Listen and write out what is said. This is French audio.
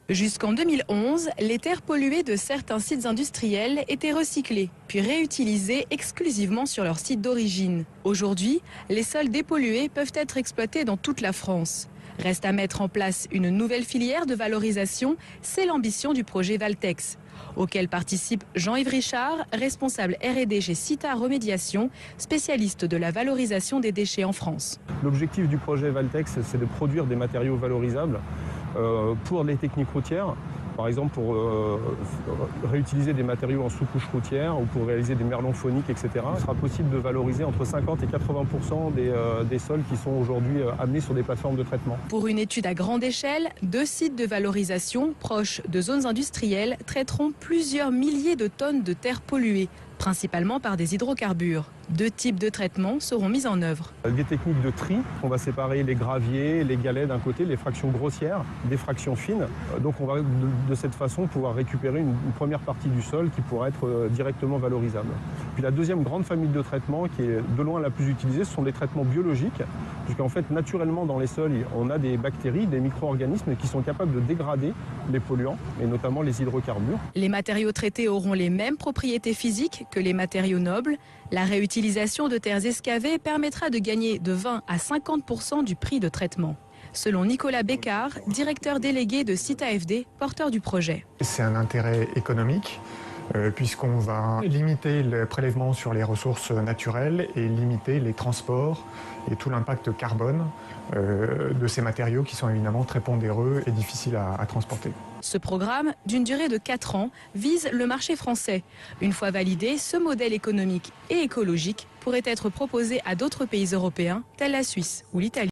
Jusqu'en 2011, les terres polluées de certains sites industriels étaient recyclées, puis réutilisées exclusivement sur leur site d'origine. Aujourd'hui, les sols dépollués peuvent être exploités dans toute la France. Reste à mettre en place une nouvelle filière de valorisation, c'est l'ambition du projet Valtex, auquel participe Jean-Yves Richard, responsable R&D chez Cita Remédiation, spécialiste de la valorisation des déchets en France. L'objectif du projet Valtex, c'est de produire des matériaux valorisables pour les techniques routières, par exemple pour réutiliser des matériaux en sous-couche routière ou pour réaliser des merlons phoniques, etc. Il sera possible de valoriser entre 50 et 80% des sols qui sont aujourd'hui amenés sur des plateformes de traitement. Pour une étude à grande échelle, 2 sites de valorisation proches de zones industrielles traiteront plusieurs milliers de tonnes de terres polluées, principalement par des hydrocarbures. 2 types de traitements seront mis en œuvre. Des techniques de tri, on va séparer les graviers, les galets d'un côté, les fractions grossières, des fractions fines. Donc on va de cette façon pouvoir récupérer une première partie du sol qui pourra être directement valorisable. Puis la deuxième grande famille de traitements qui est de loin la plus utilisée, ce sont les traitements biologiques, puisqu'en fait naturellement dans les sols, on a des bactéries, des micro-organismes qui sont capables de dégrader les polluants, et notamment les hydrocarbures. Les matériaux traités auront les mêmes propriétés physiques que les matériaux nobles. La réutilisation de terres excavées permettra de gagner de 20 à 50% du prix de traitement. Selon Nicolas Bécard, directeur délégué de Cita FD, porteur du projet. C'est un intérêt économique puisqu'on va limiter le prélèvement sur les ressources naturelles et limiter les transports et tout l'impact carbone de ces matériaux qui sont évidemment très pondéreux et difficiles à transporter. Ce programme, d'une durée de 4 ans, vise le marché français. Une fois validé, ce modèle économique et écologique pourrait être proposé à d'autres pays européens, tels la Suisse ou l'Italie.